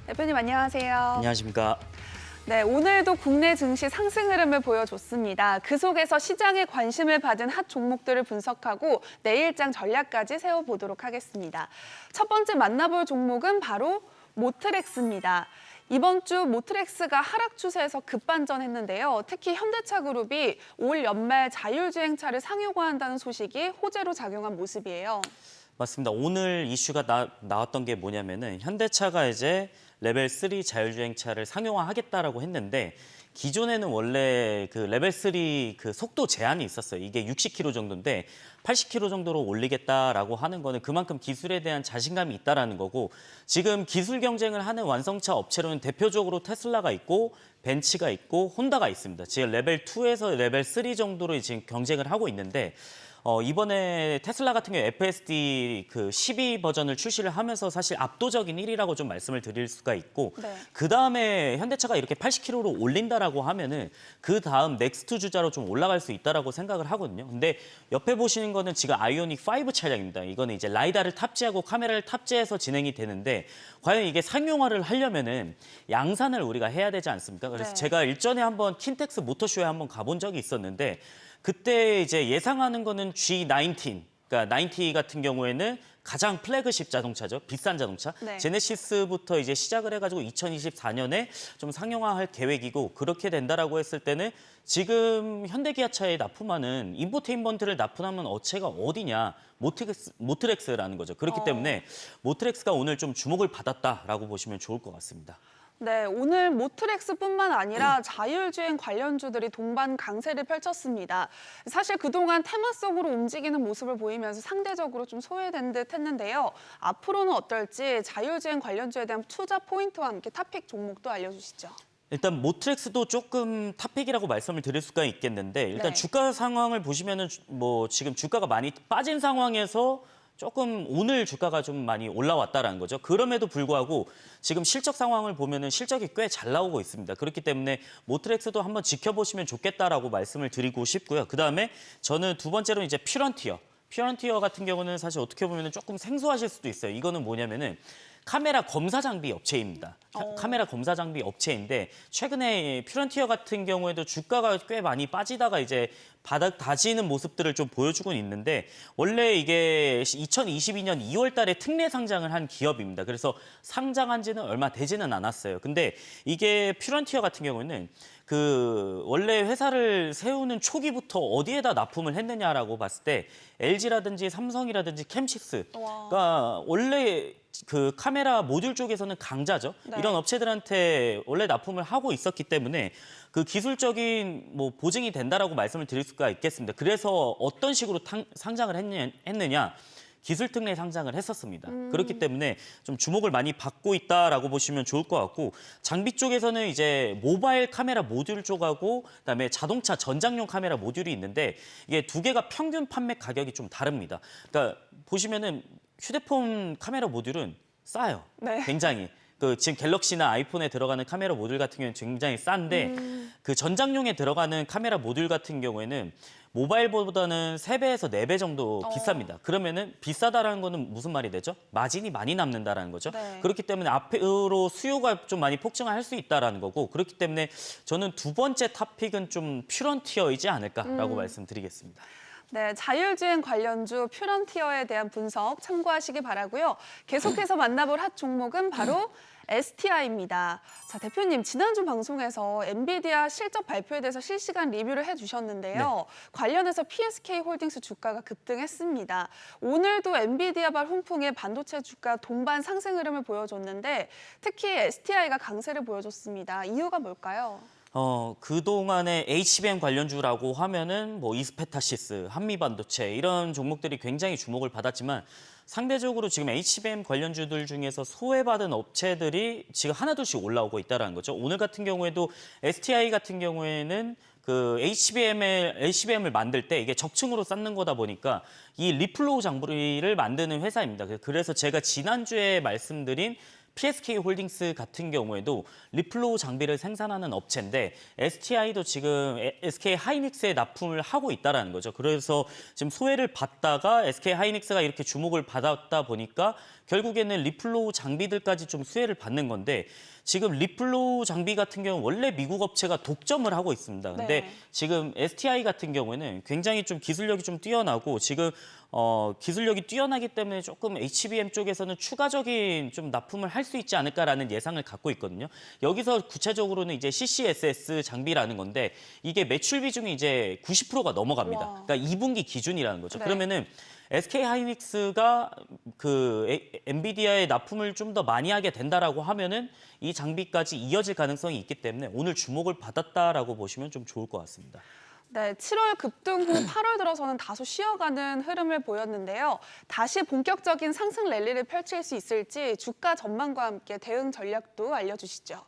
대표님 안녕하세요. 안녕하십니까. 네, 오늘도 국내 증시 상승 흐름을 보여줬습니다. 그 속에서 시장의 관심을 받은 핫 종목들을 분석하고 내일장 전략까지 세워보도록 하겠습니다. 첫 번째 만나볼 종목은 바로 모트렉스입니다. 이번 주 모트렉스가 하락 추세에서 급반전했는데요. 특히 현대차그룹이 올 연말 자율주행차를 상용화한다는 소식이 호재로 작용한 모습이에요. 맞습니다. 오늘 이슈가 나왔던 게 뭐냐면은 현대차가 이제 레벨 3 자율주행차를 상용화하겠다라고 했는데 기존에는 원래 그 레벨 3 그 속도 제한이 있었어요. 이게 60km 정도인데 80km 정도로 올리겠다라고 하는 거는 그만큼 기술에 대한 자신감이 있다라는 거고 지금 기술 경쟁을 하는 완성차 업체로는 대표적으로 테슬라가 있고 벤츠가 있고 혼다가 있습니다. 지금 레벨 2에서 레벨 3 정도로 지금 경쟁을 하고 있는데 이번에 테슬라 같은 경우 FSD 그 12 버전을 출시를 하면서 사실 압도적인 1위라고 좀 말씀을 드릴 수가 있고 네. 그 다음에 현대차가 이렇게 80km로 올린다라고 하면은 그 다음 넥스트 주자로 좀 올라갈 수 있다라고 생각을 하거든요. 근데 옆에 보시는 거는 지금 아이오닉 5 차량입니다. 이거는 이제 라이다를 탑재하고 카메라를 탑재해서 진행이 되는데 과연 이게 상용화를 하려면은 양산을 우리가 해야 되지 않습니까? 그래서 네. 제가 일전에 한번 킨텍스 모터쇼에 한번 가본 적이 있었는데 그때 이제 예상하는 거는 G19, 그러니까 90 같은 경우에는 가장 플래그십 자동차죠. 비싼 자동차. 네. 제네시스부터 이제 시작을 해가지고 2024년에 좀 상용화할 계획이고 그렇게 된다라고 했을 때는 지금 현대기아차에 납품하는 인포테인먼트를 납품하는 업체가 어디냐? 모트렉스라는 거죠. 그렇기 때문에 모트렉스가 오늘 좀 주목을 받았다라고 보시면 좋을 것 같습니다. 네, 오늘 모트렉스뿐만 아니라 자율주행 관련주들이 동반 강세를 펼쳤습니다. 사실 그동안 테마성으로 움직이는 모습을 보이면서 상대적으로 좀 소외된 듯 했는데요. 앞으로는 어떨지 자율주행 관련주에 대한 투자 포인트와 함께 탑픽 종목도 알려주시죠. 일단 모트렉스도 조금 탑픽이라고 말씀을 드릴 수가 있겠는데 일단 네. 주가 상황을 보시면은 뭐 지금 주가가 많이 빠진 상황에서 조금 오늘 주가가 좀 많이 올라왔다라는 거죠. 그럼에도 불구하고 지금 실적 상황을 보면은 실적이 꽤 잘 나오고 있습니다. 그렇기 때문에 모트렉스도 한번 지켜보시면 좋겠다라고 말씀을 드리고 싶고요. 그다음에 저는 두 번째로 이제 퓨런티어. 퓨런티어 같은 경우는 사실 어떻게 보면은 조금 생소하실 수도 있어요. 이거는 뭐냐면은 카메라 검사 장비 업체입니다. 카메라 검사 장비 업체인데 최근에 퓨런티어 같은 경우에도 주가가 꽤 많이 빠지다가 이제 바닥 다지는 모습들을 좀 보여주고 있는데 원래 이게 2022년 2월 달에 특례 상장을 한 기업입니다. 그래서 상장한 지는 얼마 되지는 않았어요. 근데 이게 퓨런티어 같은 경우는 그 원래 회사를 세우는 초기부터 어디에다 납품을 했느냐라고 봤을 때 LG라든지 삼성이라든지 캠식스가 원래 그 카메라 모듈 쪽에서는 강자죠. 네. 이런 업체들한테 원래 납품을 하고 있었기 때문에 그 기술적인 뭐 보증이 된다라고 말씀을 드릴 수가 있겠습니다. 그래서 어떤 식으로 상장을 했느냐? 기술 특례 상장을 했었습니다. 그렇기 때문에 좀 주목을 많이 받고 있다라고 보시면 좋을 것 같고 장비 쪽에서는 이제 모바일 카메라 모듈 쪽하고 그다음에 자동차 전장용 카메라 모듈이 있는데 이게 두 개가 평균 판매 가격이 좀 다릅니다. 그러니까 보시면은 휴대폰 카메라 모듈은 싸요. 네. 굉장히. 그 지금 갤럭시나 아이폰에 들어가는 카메라 모듈 같은 경우는 굉장히 싼데 그 전장용에 들어가는 카메라 모듈 같은 경우에는 모바일보다는 3배에서 4배 정도 비쌉니다. 그러면은 비싸다라는 거는 무슨 말이 되죠? 마진이 많이 남는다라는 거죠. 네. 그렇기 때문에 앞으로 수요가 좀 많이 폭증할 수 있다라는 거고 그렇기 때문에 저는 두 번째 탑픽은 좀 퓨런티어이지 않을까라고 말씀드리겠습니다. 네, 자율주행 관련주 퓨런티어에 대한 분석 참고하시기 바라고요. 계속해서 만나볼 핫 종목은 바로 STI입니다. 자, 대표님, 지난주 방송에서 엔비디아 실적 발표에 대해서 실시간 리뷰를 해주셨는데요. 네. 관련해서 PSK 홀딩스 주가가 급등했습니다. 오늘도 엔비디아발 훈풍의 반도체 주가 동반 상승 흐름을 보여줬는데 특히 STI가 강세를 보여줬습니다. 이유가 뭘까요? 그동안에 HBM 관련주라고 하면은 뭐 이스페타시스, 한미반도체 이런 종목들이 굉장히 주목을 받았지만 상대적으로 지금 HBM 관련주들 중에서 소외받은 업체들이 지금 하나둘씩 올라오고 있다는 거죠. 오늘 같은 경우에도 STI 같은 경우에는 그 HBM을 만들 때 이게 적층으로 쌓는 거다 보니까 이 리플로우 장비를 만드는 회사입니다. 그래서 제가 지난주에 말씀드린 PSK 홀딩스 같은 경우에도 리플로우 장비를 생산하는 업체인데 STI도 지금 SK 하이닉스에 납품을 하고 있다라는 거죠. 그래서 지금 소외를 받다가 SK 하이닉스가 이렇게 주목을 받았다 보니까 결국에는 리플로우 장비들까지 좀 수혜를 받는 건데 지금 리플로우 장비 같은 경우는 원래 미국 업체가 독점을 하고 있습니다. 근데 네. 지금 STI 같은 경우에는 굉장히 좀 기술력이 좀 뛰어나고 지금 기술력이 뛰어나기 때문에 조금 HBM 쪽에서는 추가적인 좀 납품을 할 수 있지 않을까라는 예상을 갖고 있거든요. 여기서 구체적으로는 이제 CCSS 장비라는 건데 이게 매출 비중이 이제 90%가 넘어갑니다. 와. 그러니까 2분기 기준이라는 거죠. 네. 그러면은 SK 하이닉스가 엔비디아에 납품을 좀 더 많이 하게 된다라고 하면은 이 장비까지 이어질 가능성이 있기 때문에 오늘 주목을 받았다라고 보시면 좀 좋을 것 같습니다. 네, 7월 급등 후 8월 들어서는 다소 쉬어가는 흐름을 보였는데요. 다시 본격적인 상승 랠리를 펼칠 수 있을지 주가 전망과 함께 대응 전략도 알려주시죠.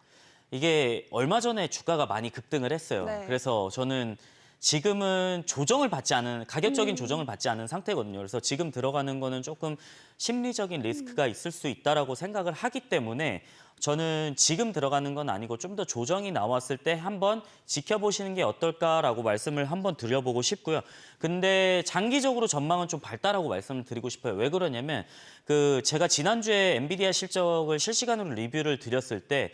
이게 얼마 전에 주가가 많이 급등을 했어요. 네. 그래서 저는 지금은 조정을 받지 않은 가격적인 조정을 받지 않은 상태거든요. 그래서 지금 들어가는 거는 조금 심리적인 리스크가 있을 수 있다라고 생각을 하기 때문에 저는 지금 들어가는 건 아니고 좀 더 조정이 나왔을 때 한번 지켜보시는 게 어떨까라고 말씀을 한번 드려보고 싶고요. 근데 장기적으로 전망은 좀 밝다라고 말씀을 드리고 싶어요. 왜 그러냐면 제가 지난주에 엔비디아 실적을 실시간으로 리뷰를 드렸을 때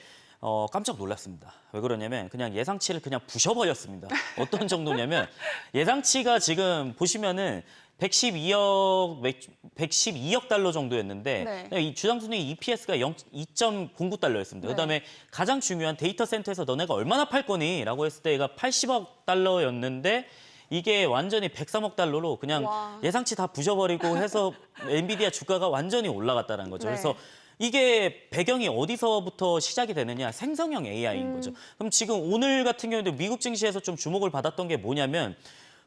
깜짝 놀랐습니다. 왜 그러냐면 그냥 예상치를 그냥 부셔버렸습니다. 어떤 정도냐면 예상치가 지금 보시면은 112억 달러 정도였는데 네. 이 주당순이익 EPS가 2.09달러였습니다. 그다음에 가장 중요한 데이터 센터에서 너네가 얼마나 팔 거니? 라고 했을 때 얘가 80억 달러였는데 이게 완전히 103억 달러로 그냥 와. 예상치 다 부셔버리고 해서 엔비디아 주가가 완전히 올라갔다는 거죠. 네. 그래서 이게 배경이 어디서부터 시작이 되느냐? 생성형 AI인 거죠. 그럼 지금 오늘 같은 경우에도 미국 증시에서 좀 주목을 받았던 게 뭐냐면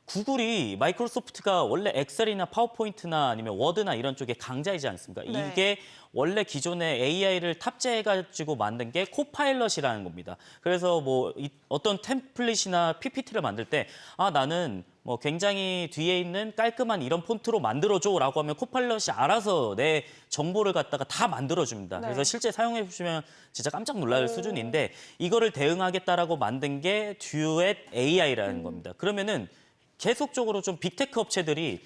구글이 마이크로소프트가 원래 엑셀이나 파워포인트나 아니면 워드나 이런 쪽에 강자이지 않습니까? 네. 이게 원래 기존에 AI를 탑재해가지고 만든 게 코파일럿이라는 겁니다. 그래서 뭐 어떤 템플릿이나 PPT를 만들 때 나는 뭐 굉장히 뒤에 있는 깔끔한 이런 폰트로 만들어줘라고 하면 코파일럿이 알아서 내 정보를 갖다가 다 만들어줍니다. 네. 그래서 실제 사용해 보시면 진짜 깜짝 놀랄 수준인데 이거를 대응하겠다라고 만든 게 듀엣 AI라는 겁니다. 그러면은 계속적으로 좀 빅테크 업체들이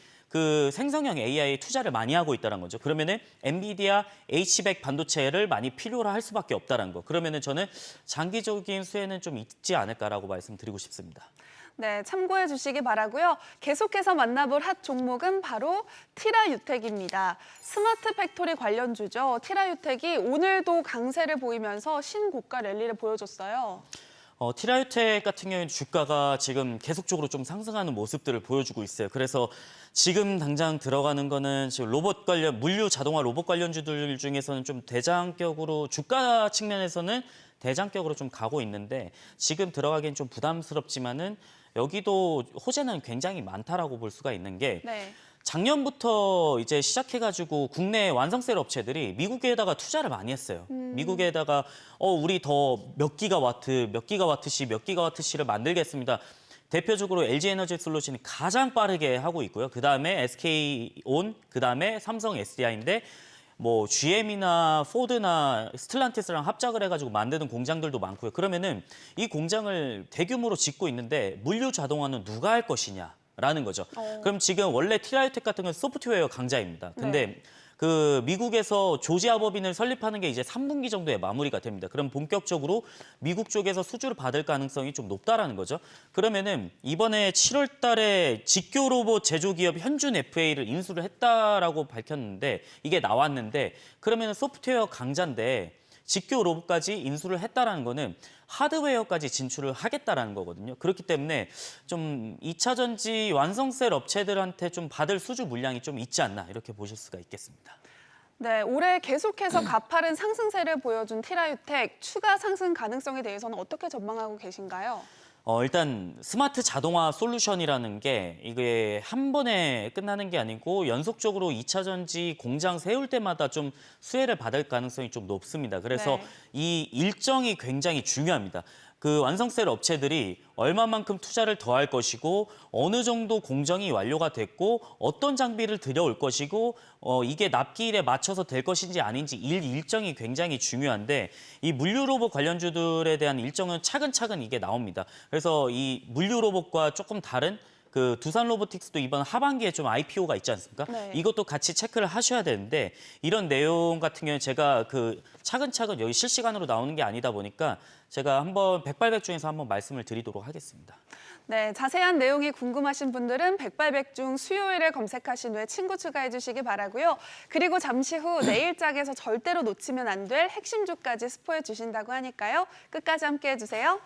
생성형 AI에 투자를 많이 하고 있다는 거죠. 그러면은 엔비디아 H100 반도체를 많이 필요로 할 수밖에 없다는 거. 그러면은 저는 장기적인 수혜는 좀 있지 않을까라고 말씀드리고 싶습니다. 네, 참고해 주시기 바라고요. 계속해서 만나볼 핫 종목은 바로 티라유텍입니다. 스마트 팩토리 관련주죠. 티라유텍이 오늘도 강세를 보이면서 신고가 랠리를 보여줬어요. 티라유텍 같은 경우에는 주가가 지금 계속적으로 좀 상승하는 모습들을 보여주고 있어요. 그래서 지금 당장 들어가는 거는 지금 물류 자동화 로봇 관련주들 중에서는 좀 대장격으로 주가 측면에서는 대장격으로 좀 가고 있는데 지금 들어가기엔 좀 부담스럽지만은 여기도 호재는 굉장히 많다라고 볼 수가 있는 게 네. 작년부터 이제 시작해가지고 국내 완성셀 업체들이 미국에다가 투자를 많이 했어요. 미국에다가 우리 더 몇 기가와트시를 만들겠습니다. 대표적으로 LG에너지 솔루션이 가장 빠르게 하고 있고요. 그다음에 SK온, 그다음에 삼성 SDI인데 뭐 GM이나 포드나 스텔란티스랑 합작을 해가지고 만드는 공장들도 많고요. 그러면은 이 공장을 대규모로 짓고 있는데 물류 자동화는 누가 할 것이냐? 라는 거죠. 그럼 지금 원래 티라유텍 같은 건 소프트웨어 강자입니다. 근데 미국에서 조지아 법인을 설립하는 게 이제 3분기 정도에 마무리가 됩니다. 그럼 본격적으로 미국 쪽에서 수주를 받을 가능성이 좀 높다라는 거죠. 그러면은 이번에 7월 달에 직교 로봇 제조기업 현준 FA를 인수를 했다라고 밝혔는데 이게 나왔는데 그러면은 소프트웨어 강자인데 직교 로봇까지 인수를 했다라는 거는 하드웨어까지 진출을 하겠다라는 거거든요. 그렇기 때문에 좀 2차 전지 완성셀 업체들한테 좀 받을 수주 물량이 좀 있지 않나 이렇게 보실 수가 있겠습니다. 네, 올해 계속해서 가파른 상승세를 보여준 티라유텍 추가 상승 가능성에 대해서는 어떻게 전망하고 계신가요? 일단 스마트 자동화 솔루션이라는 게 이게 한 번에 끝나는 게 아니고 연속적으로 2차 전지 공장 세울 때마다 좀 수혜를 받을 가능성이 좀 높습니다. 그래서 네. 이 일정이 굉장히 중요합니다. 그 완성셀 업체들이 얼마만큼 투자를 더 할 것이고 어느 정도 공정이 완료가 됐고 어떤 장비를 들여올 것이고 이게 납기일에 맞춰서 될 것인지 아닌지 일정이 굉장히 중요한데 이 물류 로봇 관련주들에 대한 일정은 차근차근 이게 나옵니다. 그래서 이 물류 로봇과 조금 다른 그 두산 로보틱스도 이번 하반기에 좀 IPO가 있지 않습니까? 네. 이것도 같이 체크를 하셔야 되는데 이런 내용 같은 경우는 제가 그 차근차근 여기 실시간으로 나오는 게 아니다 보니까 제가 한번 백발백중에서 한번 말씀을 드리도록 하겠습니다. 네, 자세한 내용이 궁금하신 분들은 백발백중 수요일에 검색하신 후에 친구 추가해 주시기 바라고요. 그리고 잠시 후 내일장에서 절대로 놓치면 안 될 핵심주까지 스포해 주신다고 하니까요. 끝까지 함께해 주세요.